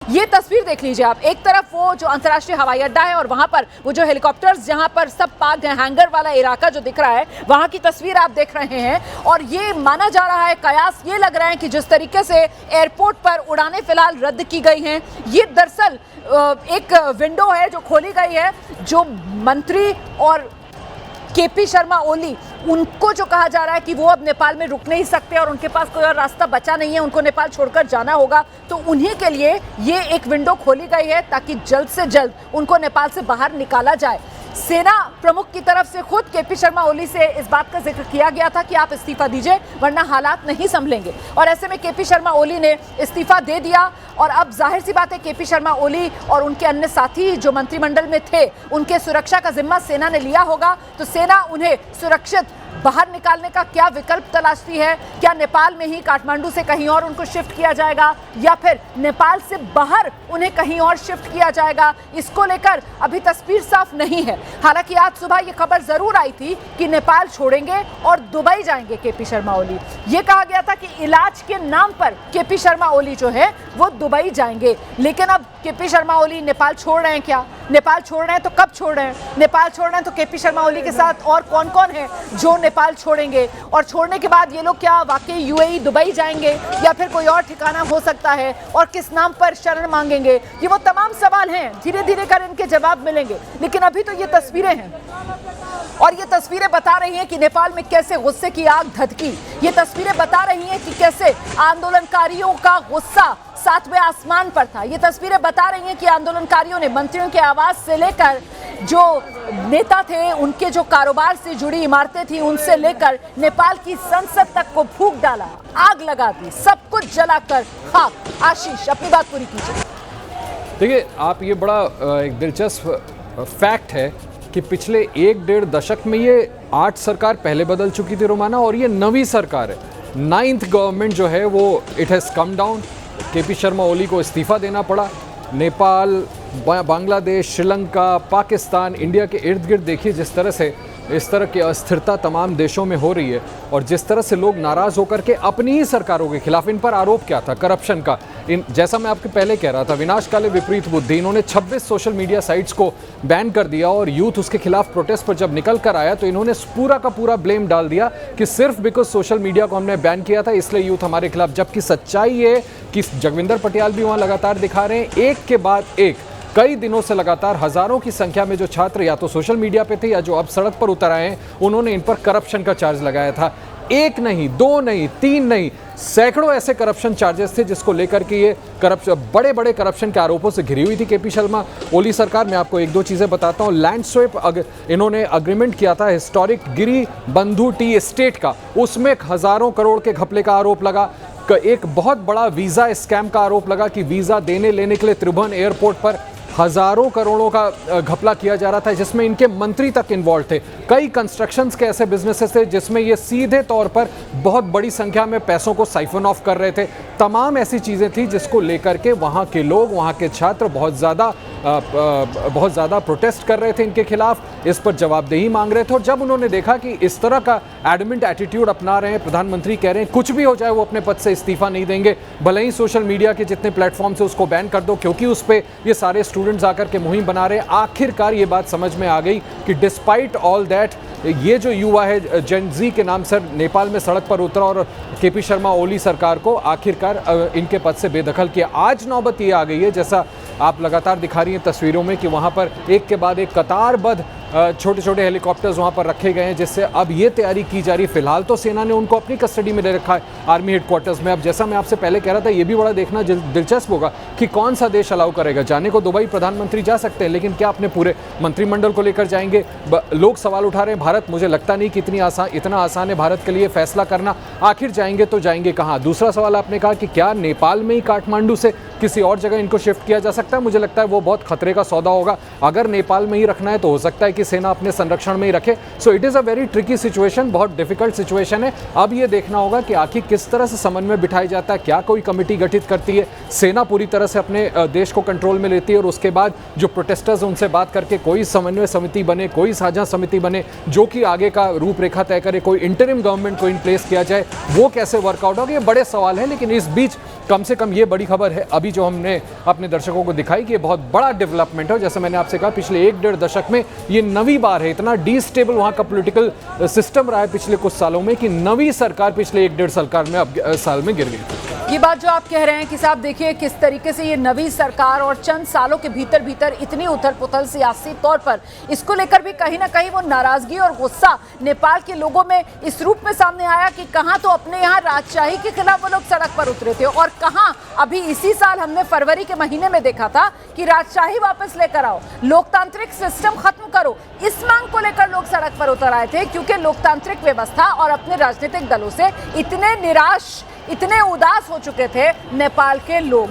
ये तस्वीर देख लीजिए आप, एक तरफ वो जो अंतर्राष्ट्रीय हवाई अड्डा है और वहां पर वो जो हेलीकॉप्टर्स जहां पर सब पार्क है, हैंगर वाला इलाका जो दिख रहा है, वहां की तस्वीर आप देख रहे हैं। और ये माना जा रहा है, कयास ये लग रहा है कि जिस तरीके से एयरपोर्ट पर उड़ानें फिलहाल रद्द की गई हैं, ये दरअसल एक विंडो है जो खोली गई है। जो मंत्री और केपी शर्मा ओली, उनको जो कहा जा रहा है कि वो अब नेपाल में रुक नहीं सकते और उनके पास कोई और रास्ता बचा नहीं है, उनको नेपाल छोड़कर जाना होगा, तो उन्हीं के लिए ये एक विंडो खोली गई है ताकि जल्द से जल्द उनको नेपाल से बाहर निकाला जाए। सेना प्रमुख की तरफ से खुद केपी शर्मा ओली से इस बात का जिक्र किया गया था कि आप इस्तीफा दीजिए वरना हालात नहीं संभलेंगे, और ऐसे में केपी शर्मा ओली ने इस्तीफा दे दिया। और अब जाहिर सी बात है केपी शर्मा ओली और उनके अन्य साथी जो मंत्रिमंडल में थे, उनके सुरक्षा का जिम्मा सेना ने लिया होगा, तो सेना उन्हें सुरक्षित बाहर निकालने का क्या विकल्प तलाशती है। क्या नेपाल में ही काठमांडू से कहीं और उनको शिफ्ट किया जाएगा या फिर नेपाल से बाहर उन्हें कहीं और शिफ्ट किया जाएगा, इसको लेकर अभी तस्वीर साफ नहीं है। हालांकि आज सुबह ये खबर जरूर आई थी कि नेपाल छोड़ेंगे और दुबई जाएंगे केपी शर्मा ओली। ये कहा गया था कि इलाज के नाम पर केपी शर्मा ओली जो है वो दुबई जाएंगे, लेकिन अब केपी शर्मा ओली नेपाल छोड़ रहे हैं क्या? नेपाल छोड़ रहे हैं तो कब छोड़ रहे हैं? नेपाल छोड़ रहे हैं तो केपी शर्मा ओली के साथ और कौन कौन है जो नेपाल छोड़ेंगे? और छोड़ने के बाद ये लोग क्या वाकई यूएई दुबई जाएंगे या फिर कोई और ठिकाना हो सकता है? और किस नाम पर शरण मांगेंगे? ये वो तमाम सवाल हैं, धीरे धीरे कर इनके जवाब मिलेंगे। लेकिन अभी तो ये तस्वीरें हैं और ये तस्वीरें बता रही हैं कि नेपाल में कैसे गुस्से की आग धधकी। ये तस्वीरें बता रही हैं कि कैसे आंदोलनकारियों का गुस्सा सातवें आसमान पर था। ये तस्वीरें बता रही हैं कि आंदोलनकारियों ने मंत्रियों के आवास से लेकर जो नेता थे, उनके जो कारोबार से जुड़ी इमारतें थी, उनसे लेकर नेपाल की संसद तक को फूंक डाला, आग लगा दी, सब कुछ जलाकर खाक। आशीष, अपनी बात पूरी कीजिए। देखिए, आप ये बड़ा एक दिलचस्प फैक्ट है कि पिछले 1-1.5 दशक में ये 8 सरकार पहले बदल चुकी थी रोमाना, और ये नवी सरकार है, 9th गवर्नमेंट जो है वो it has come down. KP Sharma Oli को इस्तीफा देना पड़ा। नेपाल, बांग्लादेश, श्रीलंका, पाकिस्तान, इंडिया के इर्द गिर्द देखिए जिस तरह से इस तरह की अस्थिरता तमाम देशों में हो रही है, और जिस तरह से लोग नाराज़ होकर के अपनी ही सरकारों के खिलाफ, इन पर आरोप क्या था? करप्शन का। जैसा मैं आपके पहले कह रहा था, विनाशकाले विपरीत बुद्धि, इन्होंने 26 सोशल मीडिया साइट्स को बैन कर दिया, और यूथ उसके खिलाफ प्रोटेस्ट पर जब निकल कर आया तो इन्होंने पूरा का पूरा ब्लेम डाल दिया कि सिर्फ बिकॉज सोशल मीडिया को हमने बैन किया था इसलिए यूथ हमारे खिलाफ। जबकि सच्चाई ये कि जगविंदर पटियाल भी वहाँ लगातार दिखा रहे हैं, एक के बाद एक कई दिनों से लगातार हजारों की संख्या में जो छात्र या तो सोशल मीडिया पे थे या जो अब सड़क पर उतर आए हैं, उन्होंने इन पर करप्शन का चार्ज लगाया था। 1 नहीं, 2 नहीं, 3 नहीं, सैकड़ों ऐसे करप्शन चार्जेस थे जिसको लेकर के ये बड़े बड़े करप्शन के आरोपों से घिरी हुई थी केपी शर्मा ओली सरकार। मैं आपको 1-2 चीज़ें बताता हूँ। लैंड स्वैप इन्होंने अग्रीमेंट किया था हिस्टोरिक गिरी बंधु टी एस्टेट का, उसमें हजारों करोड़ के घपले का आरोप लगा। एक बहुत बड़ा वीज़ा स्कैम का आरोप लगा कि वीज़ा देने लेने के लिए त्रिभुवन एयरपोर्ट पर हजारों करोड़ों का घपला किया जा रहा था, जिसमें इनके मंत्री तक इन्वॉल्व थे। कई कंस्ट्रक्शंस के ऐसे बिजनेसेस थे जिसमें ये सीधे तौर पर बहुत बड़ी संख्या में पैसों को साइफन ऑफ कर रहे थे। तमाम ऐसी चीज़ें थी जिसको लेकर के वहाँ के लोग, वहाँ के छात्र बहुत ज़्यादा प्रोटेस्ट कर रहे थे इनके खिलाफ, इस पर जवाबदेही मांग रहे थे। और जब उन्होंने देखा कि इस तरह का एडमेंट एटीट्यूड अपना रहे हैं, प्रधानमंत्री कह रहे हैं कुछ भी हो जाए वो अपने पद से इस्तीफा नहीं देंगे, भले ही सोशल मीडिया के जितने प्लेटफॉर्म से उसको बैन कर दो, क्योंकि उस पर ये सारे स्टूडेंट्स आकर के मुहिम बना रहे हैं। आखिरकार ये बात समझ में आ गई कि डिस्पाइट ऑल दैट, ये जो युवा है जेन जी के नाम से नेपाल में सड़क पर उतरा और केपी शर्मा ओली सरकार को आखिरकार इनके पद से बेदखल किया। आज नौबत ये आ गई है, जैसा आप लगातार दिखा रही हैं तस्वीरों में, कि वहाँ पर एक के बाद एक कतारबद्ध छोटे छोटे हेलीकॉप्टर्स वहाँ पर रखे गए हैं, जिससे अब ये तैयारी की जा रही है। फिलहाल तो सेना ने उनको अपनी कस्टडी में ले रखा है आर्मी हेडक्वार्टर्स में। अब जैसा मैं आपसे पहले कह रहा था, ये भी बड़ा देखना दिलचस्प होगा कि कौन सा देश अलाउ करेगा जाने को। दुबई प्रधानमंत्री जा सकते हैं, लेकिन क्या अपने पूरे मंत्रिमंडल को लेकर जाएंगे? लोग सवाल उठा रहे हैं भारत, मुझे लगता नहीं कि इतना आसान है भारत के लिए फैसला करना। आखिर जाएंगे तो जाएंगे कहाँ? दूसरा सवाल आपने कहा कि क्या नेपाल में ही काठमांडू से किसी और जगह इनको शिफ्ट किया जा सकता है? मुझे लगता है वो बहुत खतरे का सौदा होगा। अगर नेपाल में ही रखना है तो हो सकता है कि सेना अपने संरक्षण में ही रखे। So it is a very tricky situation, बहुत डिफिकल्ट सिचुएशन है। अब ये देखना होगा कि आखिर किस तरह से समन्वय बिठाया जाता है, क्या कोई कमेटी गठित करती है, सेना पूरी तरह से अपने देश को कंट्रोल में लेती है और उसके बाद जो प्रोटेस्टर्स उनसे बात करके कोई समन्वय समिति बने, कोई साझा समिति बने जो कि आगे का रूपरेखा तय करे, कोई इंटरिम गवर्नमेंट को इन प्लेस किया जाए, वो कैसे वर्कआउट होगा, ये बड़े सवाल हैं। लेकिन इस बीच कम से कम ये बड़ी खबर है अभी जो हमने अपने दर्शकों को दिखाई कि ये बहुत बड़ा डेवलपमेंट है। जैसे मैंने आपसे कहा पिछले 1-1.5 दशक में ये नवी बार है, इतना डिस्टेबल वहाँ का पॉलिटिकल सिस्टम रहा है पिछले कुछ सालों में कि नवी सरकार पिछले 1-1.5 साल में गिर गई। ये बात जो आप कह रहे हैं कि साहब देखिए किस तरीके से ये नवी सरकार और चंद सालों के भीतर भीतर इतनी उथल पुथल सियासी तौर पर, इसको लेकर भी कहीं ना कहीं वो नाराजगी और गुस्सा नेपाल के लोगों में इस रूप में सामने आया कि कहां तो अपने यहाँ राजशाही के खिलाफ वो लोग सड़क पर उतरे थे और कहां अभी इसी साल हमने फरवरी के महीने में देखा था कि राजशाही वापस लेकर आओ, लोकतांत्रिक सिस्टम खत्म करो, इस मांग को लेकर लोग सड़क पर उतर आए थे क्योंकि लोकतांत्रिक व्यवस्था और अपने राजनीतिक दलों से इतने निराश, इतने उदास हो चुके थे नेपाल के लोग।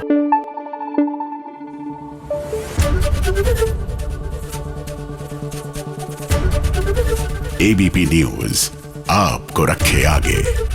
एबीपी न्यूज आपको रखे आगे।